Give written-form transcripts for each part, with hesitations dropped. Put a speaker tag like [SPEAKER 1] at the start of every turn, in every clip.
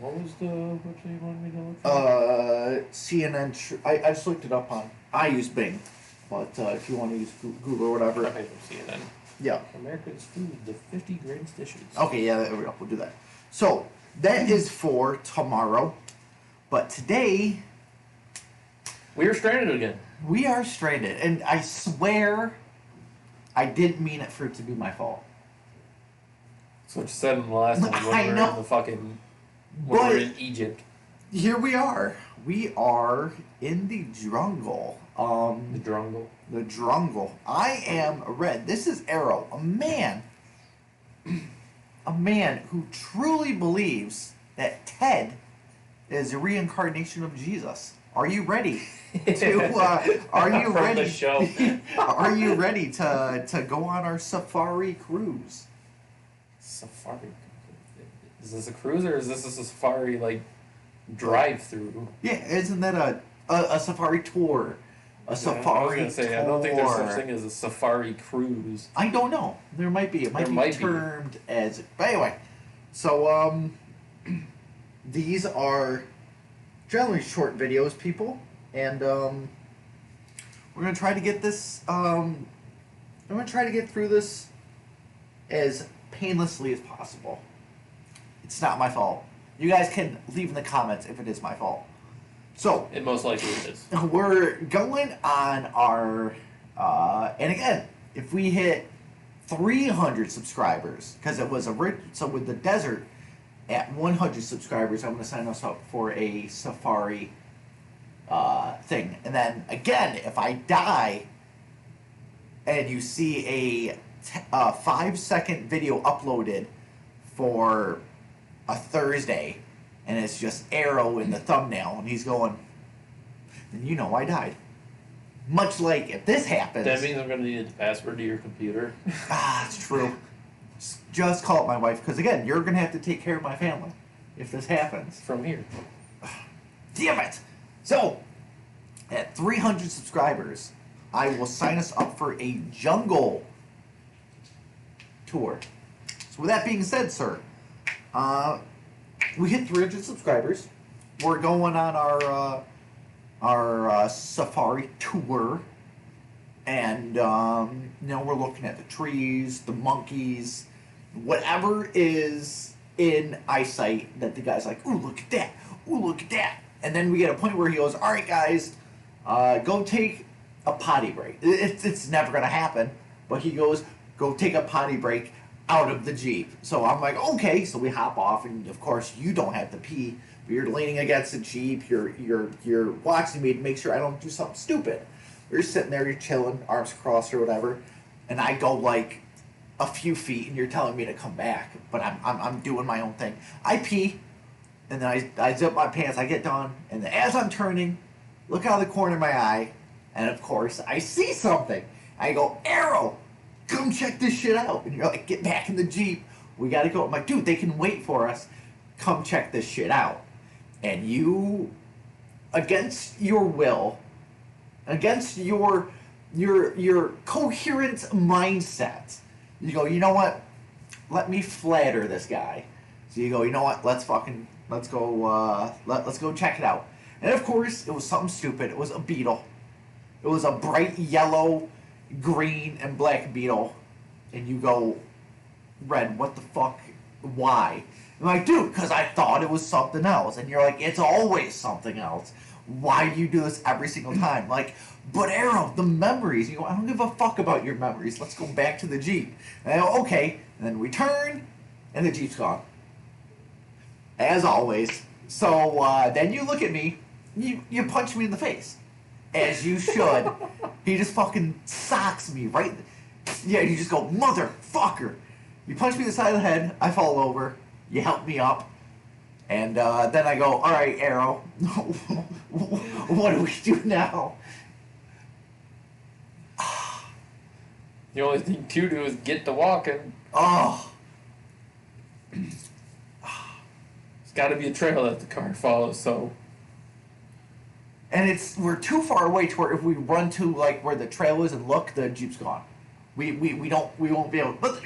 [SPEAKER 1] What was the website you wanted me to look for?
[SPEAKER 2] CNN. I just looked it up on. I use Bing, but if you want to use Google or whatever.
[SPEAKER 1] Okay, from CNN.
[SPEAKER 2] Yeah.
[SPEAKER 1] America's Food, the 50 greatest dishes.
[SPEAKER 2] Okay, yeah, there we go. We'll do that. So that is for tomorrow, but today
[SPEAKER 1] We were stranded again.
[SPEAKER 2] we are stranded, and I swear I didn't mean it for it to be my fault.
[SPEAKER 1] That's what you said in the last one when
[SPEAKER 2] I
[SPEAKER 1] we were
[SPEAKER 2] know.
[SPEAKER 1] in the fucking... When we were in Egypt.
[SPEAKER 2] Here we are. We are in the jungle.
[SPEAKER 1] The Drungle.
[SPEAKER 2] The jungle. I am Red. This is Arrow, a man who truly believes that Ted is a reincarnation of Jesus. Are you ready to? Are you
[SPEAKER 1] From
[SPEAKER 2] ready?
[SPEAKER 1] the show.
[SPEAKER 2] Are you ready to go on our safari cruise?
[SPEAKER 1] Safari. Is this a cruise or is this a safari, like, drive-through?
[SPEAKER 2] Yeah, isn't that a safari tour? A safari
[SPEAKER 1] I was gonna say,
[SPEAKER 2] tour.
[SPEAKER 1] I don't think there's such thing as a safari cruise.
[SPEAKER 2] I don't know. There might be. It might
[SPEAKER 1] There
[SPEAKER 2] be
[SPEAKER 1] might be.
[SPEAKER 2] termed as. But anyway, so these are generally short videos, people, and we're gonna try to get this. I'm gonna try to get through this as painlessly as possible. It's not my fault. You guys can leave in the comments if it is my fault. So
[SPEAKER 1] It most likely is.
[SPEAKER 2] we're going on our, and again, if we hit 300 subscribers, because it was so with the desert at 100 subscribers, I'm going to sign us up for a safari thing. And then again, if I die and you see a 5-second video uploaded for a Thursday, and it's just Arrow in the thumbnail, and he's going, then you know I died. Much like if this happens...
[SPEAKER 1] That means I'm going to need the password to your computer.
[SPEAKER 2] it's true. Just call it my wife, because again, you're going to have to take care of my family if this happens.
[SPEAKER 1] From here.
[SPEAKER 2] Damn it! So, at 300 subscribers, I will sign us up for a jungle tour. So with that being said, sir, we hit 300 subscribers. We're going on our safari tour, and we're looking at the trees, the monkeys, whatever is in eyesight that the guy's like, ooh, look at that, ooh, look at that. And then we get a point where he goes, all right, guys, go take a potty break. It's never gonna happen, but he goes, go take a potty break out of the Jeep. So I'm like, okay. So we hop off, and of course you don't have to pee, but you're leaning against the Jeep. You're watching me to make sure I don't do something stupid. You're sitting there, you're chilling, arms crossed or whatever, and I go like a few feet, and you're telling me to come back, but I'm doing my own thing. I pee, and then I zip my pants. I get done, and then as I'm turning, look out of the corner of my eye, and of course I see something. I go, Arrow, come check this shit out. And you're like, get back in the Jeep. We gotta go. I'm like, dude, they can wait for us. Come check this shit out. And you, against your will, against your coherent mindset, you go, you know what? Let me flatter this guy. So you go, you know what? Let's go check it out. And of course, it was something stupid. It was a beetle. It was a bright yellow, green, and black beetle. And you go, Red, what the fuck? Why? I'm like, dude, because I thought it was something else. And you're like, it's always something else. Why do you do this every single time? Like, but Arrow, the memories. You go, I don't give a fuck about your memories. Let's go back to the Jeep. And I go, okay. And then we turn, and the Jeep's gone. As always. So then you look at me, you punch me in the face. As you should. He just fucking socks me right. Yeah, you just go, motherfucker. You punch me in the side of the head, I fall over, you help me up, and then I go, all right, Arrow, what do we do now?
[SPEAKER 1] The only thing to do is get to walking.
[SPEAKER 2] Oh.
[SPEAKER 1] There's got to be a trail that the car follows, so...
[SPEAKER 2] And we're too far away to where if we run to like where the trail is and look, the Jeep's gone. We won't be able. But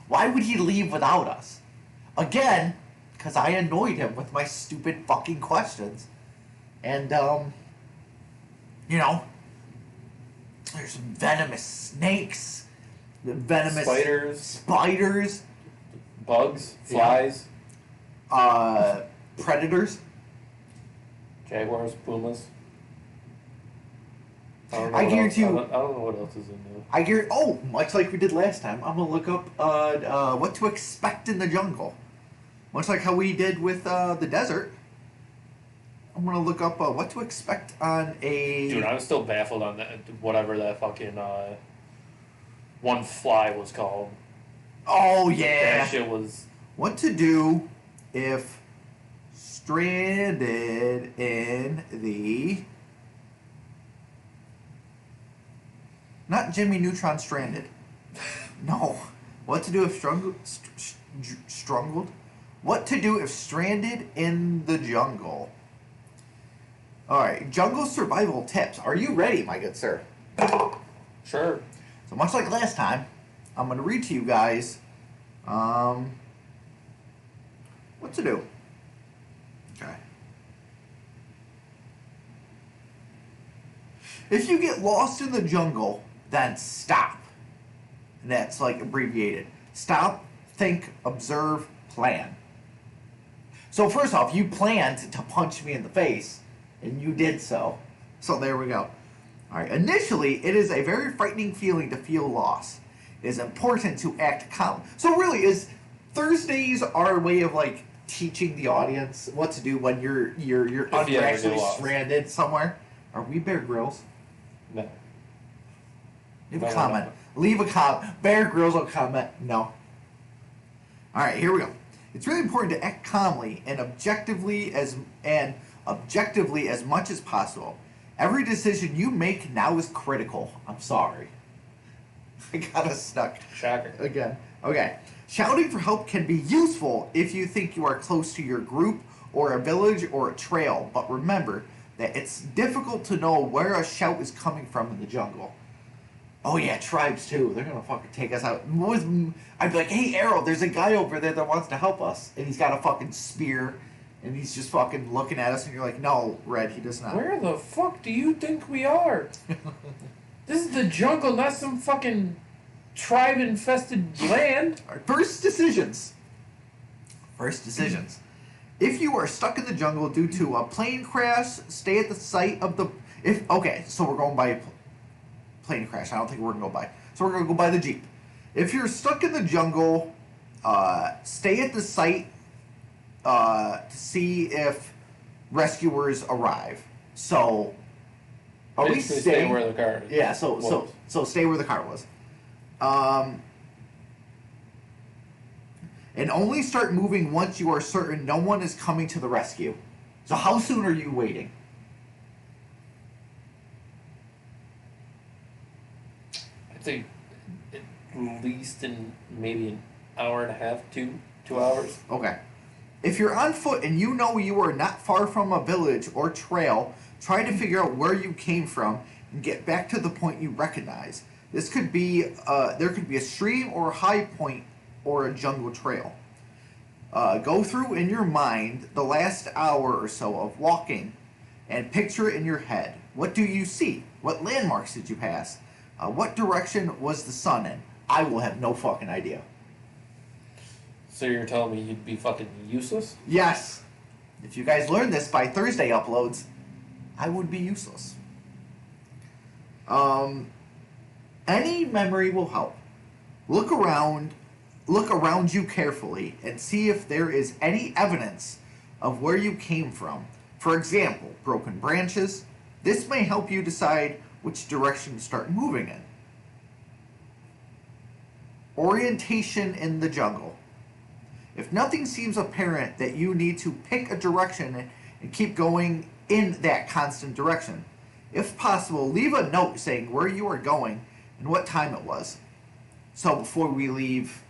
[SPEAKER 2] why would he leave without us? Again, because I annoyed him with my stupid fucking questions. And, you know, there's venomous snakes, venomous spiders,
[SPEAKER 1] bugs, flies,
[SPEAKER 2] predators.
[SPEAKER 1] Jaguars, pumas.
[SPEAKER 2] I guarantee you.
[SPEAKER 1] I don't know what else is in there.
[SPEAKER 2] I guarantee. Oh, much like we did last time, I'm gonna look up what to expect in the jungle. Much like how we did with the desert. I'm gonna look up what to expect on a.
[SPEAKER 1] Dude, I'm still baffled on that. Whatever that fucking one fly was called.
[SPEAKER 2] Oh yeah.
[SPEAKER 1] That shit was.
[SPEAKER 2] What to do if stranded in the. Not Jimmy Neutron stranded. No. What to do if strangled? What to do if stranded in the jungle? Alright, jungle survival tips. Are you ready, my good sir?
[SPEAKER 1] Sure.
[SPEAKER 2] So much like last time, I'm going to read to you guys what to do. Okay. If you get lost in the jungle, then stop. And that's like abbreviated. Stop, think, observe, plan. So first off, you planned to punch me in the face, and you did so. So there we go. Alright, initially, it is a very frightening feeling to feel lost. It is important to act calm. So really, is Thursdays our way of like teaching the audience what to do when you're actually stranded somewhere? Are we Bear Grylls?
[SPEAKER 1] No.
[SPEAKER 2] Leave a comment. Leave a comment. Bear Grylls will comment. No. Alright, here we go. It's really important to act calmly and objectively as much as possible. Every decision you make now is critical. I'm sorry. I got us stuck.
[SPEAKER 1] Shocker.
[SPEAKER 2] Again. Okay. Shouting for help can be useful if you think you are close to your group or a village or a trail, but remember that it's difficult to know where a shout is coming from in the jungle. Oh yeah, tribes too. They're gonna fucking take us out. I'd be like, hey Arrow, there's a guy over there that wants to help us, and he's got a fucking spear, and he's just fucking looking at us, and you're like, no, Red, he does not.
[SPEAKER 1] Where the fuck do you think we are? This is the jungle, not some fucking tribe-infested land.
[SPEAKER 2] All right, first decisions. If you are stuck in the jungle due to a plane crash, stay at the site of the. Okay, so we're going by a plane crash. I don't think we're gonna go by. So we're gonna go by the Jeep. If you're stuck in the jungle, stay at the site to see if rescuers arrive. So, are we
[SPEAKER 1] stay where the car is?
[SPEAKER 2] Yeah. So stay where the car was. And only start moving once you are certain no one is coming to the rescue. So how soon are you waiting?
[SPEAKER 1] I'd say at least in maybe an hour and a half, 2 hours.
[SPEAKER 2] Okay. If you're on foot and you know you are not far from a village or trail, try to figure out where you came from and get back to the point you recognize. This could be there could be a stream or a high point or a jungle trail. Go through in your mind the last hour or so of walking and picture it in your head. What do you see? What landmarks did you pass? What direction was the sun in? I will have no fucking idea.
[SPEAKER 1] So you're telling me you'd be fucking useless?
[SPEAKER 2] Yes. If you guys learn this by Thursday uploads, I would be useless. Any memory will help. Look around you carefully and see if there is any evidence of where you came from. For example, broken branches. This may help you decide which direction to start moving in. Orientation in the jungle. If nothing seems apparent, that you need to pick a direction and keep going in that constant direction. If possible, leave a note saying where you are going and what time it was. So before we leave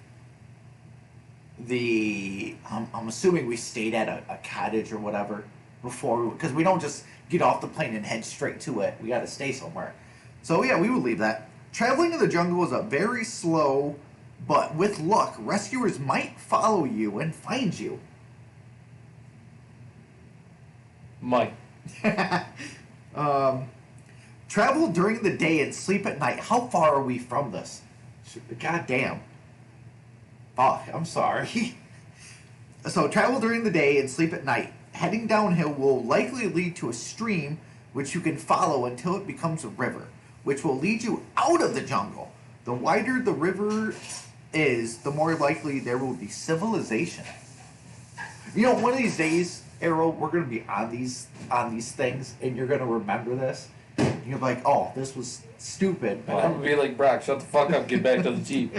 [SPEAKER 2] I'm assuming we stayed at a cottage or whatever before, because we don't just get off the plane and head straight to it. We got to stay somewhere. So yeah, we would leave that. Traveling in the jungle is a very slow, but with luck, rescuers might follow you and find you.
[SPEAKER 1] Mike.
[SPEAKER 2] Travel during the day and sleep at night. How far are we from this? God damn. Fuck, I'm sorry. So, travel during the day and sleep at night. Heading downhill will likely lead to a stream which you can follow until it becomes a river, which will lead you out of the jungle. The wider the river is, the more likely there will be civilization. You know, one of these days, Errol, we're gonna be on these things, and you're gonna remember this. And you're like, "Oh, this was stupid."
[SPEAKER 1] And I'm gonna be like, Brock, shut the fuck up, get back to the Jeep.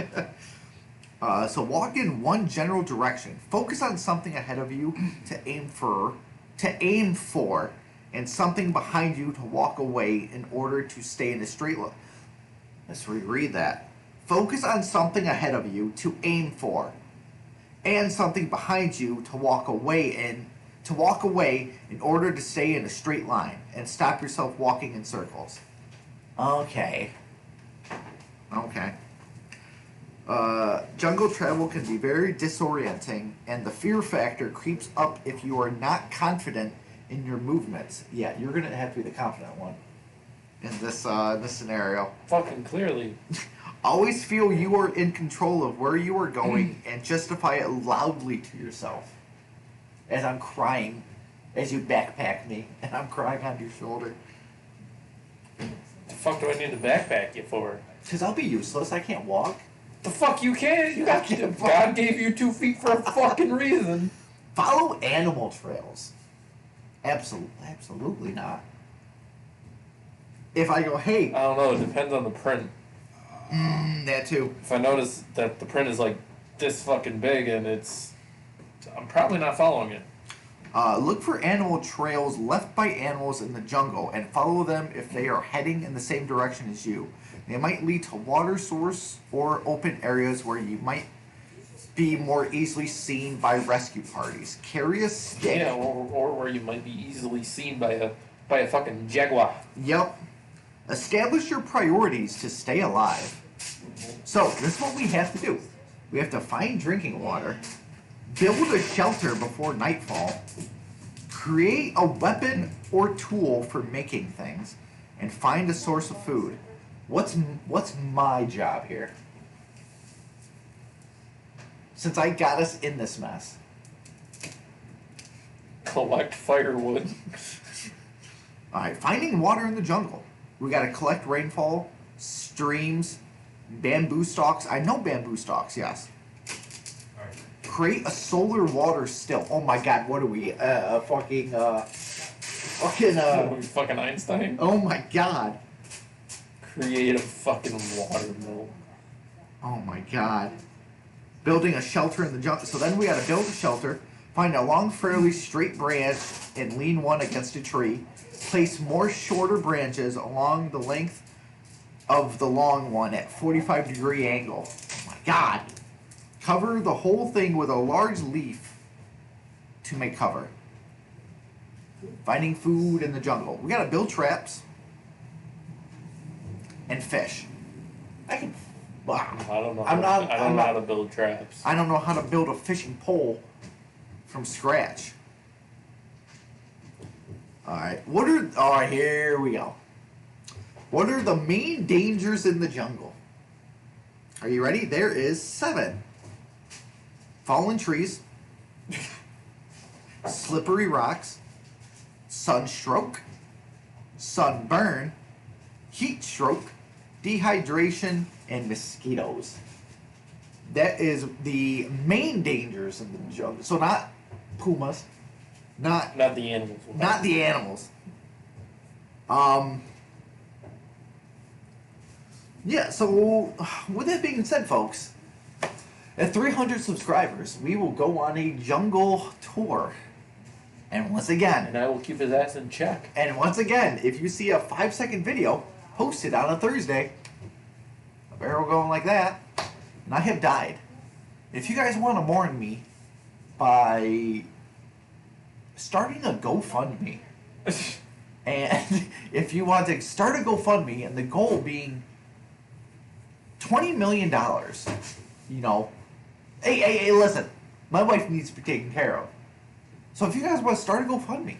[SPEAKER 2] So walk in one general direction. Focus on something ahead of you to aim for, and something behind you to walk away in order to stay in a straight line. Let's reread that. Focus on something ahead of you to aim for, and something behind you to walk away in order to stay in a straight line and stop yourself walking in circles. Okay. Jungle travel can be very disorienting, and the fear factor creeps up if you are not confident in your movements. Yeah, you're gonna have to be the confident one in this scenario.
[SPEAKER 1] Fucking clearly.
[SPEAKER 2] Always feel you are in control of where you are going and justify it loudly to yourself. As I'm crying, as you backpack me, and I'm crying on your shoulder.
[SPEAKER 1] The fuck do I need to backpack you for?
[SPEAKER 2] Because I'll be useless. I can't walk.
[SPEAKER 1] The fuck you can't? You got God gave you 2 feet for a fucking reason.
[SPEAKER 2] Follow animal trails. Absolutely not. If I go, hey,
[SPEAKER 1] I don't know. It depends on the print.
[SPEAKER 2] That too.
[SPEAKER 1] If I notice that the print is like this fucking big and I'm probably not following it.
[SPEAKER 2] Look for animal trails left by animals in the jungle and follow them if they are heading in the same direction as you. They might lead to water source or open areas where you might be more easily seen by rescue parties. Carry a stick.
[SPEAKER 1] Yeah, or where you might be easily seen by a fucking jaguar.
[SPEAKER 2] Yep. Establish your priorities to stay alive. So, this is what we have to do. We have to find drinking water, build a shelter before nightfall, create a weapon or tool for making things, and find a source of food. What's my job here? Since I got us in this mess.
[SPEAKER 1] Collect firewood.
[SPEAKER 2] Alright, finding water in the jungle. We gotta collect rainfall, streams, bamboo stalks. I know bamboo stalks, yes. Create a solar water still. Oh my god, what are we? Fucking
[SPEAKER 1] Einstein?
[SPEAKER 2] Oh my god.
[SPEAKER 1] Create a fucking water mill.
[SPEAKER 2] Oh my god. Building a shelter in the jungle. So then we gotta build a shelter, find a long, fairly straight branch, and lean one against a tree. Place more shorter branches along the length of the long one at 45-degree angle. Oh my god. Cover the whole thing with a large leaf to make cover. Finding food in the jungle. We gotta build traps and fish. I can. Wow.
[SPEAKER 1] I don't know.
[SPEAKER 2] I don't
[SPEAKER 1] know how to build traps.
[SPEAKER 2] I don't know how to build a fishing pole from scratch. Alright. Alright, here we go. What are the main dangers in the jungle? Are you ready? There is 7. Fallen trees, slippery rocks, sunstroke, sunburn, heat stroke, dehydration, and mosquitoes. That is the main dangers in the jungle. So not pumas, not
[SPEAKER 1] the animals.
[SPEAKER 2] Not the animals. Yeah, so with that being said, folks, at 300 subscribers, we will go on a jungle tour. And once again...
[SPEAKER 1] And I will keep his ass in check.
[SPEAKER 2] And once again, if you see a 5-second video posted on a Thursday, a barrel going like that, and I have died. If you guys want to mourn me by starting a GoFundMe, and if you want to start a GoFundMe, and the goal being $20 million, you know, hey, listen, my wife needs to be taken care of. So if you guys want to start a GoFundMe,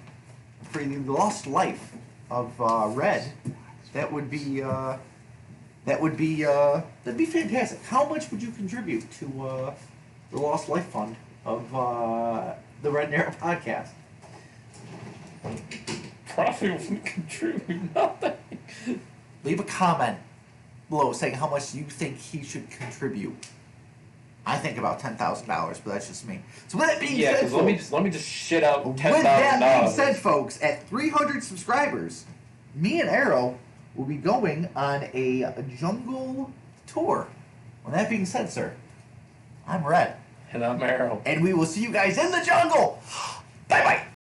[SPEAKER 2] for the lost life of Red, that'd be fantastic. How much would you contribute to the Lost Life Fund of the Red and Arrow podcast?
[SPEAKER 1] Probably wouldn't contribute nothing.
[SPEAKER 2] Leave a comment below saying how much you think he should contribute. I think about $10,000, but that's just me. So with that being
[SPEAKER 1] Yeah,
[SPEAKER 2] said,
[SPEAKER 1] because let me just shit out
[SPEAKER 2] with
[SPEAKER 1] $10,000.
[SPEAKER 2] that being said, folks, at 300 subscribers, me and Arrow will be going on a jungle tour. With that being said, sir, I'm Red.
[SPEAKER 1] And I'm Arrow.
[SPEAKER 2] And we will see you guys in the jungle. Bye-bye.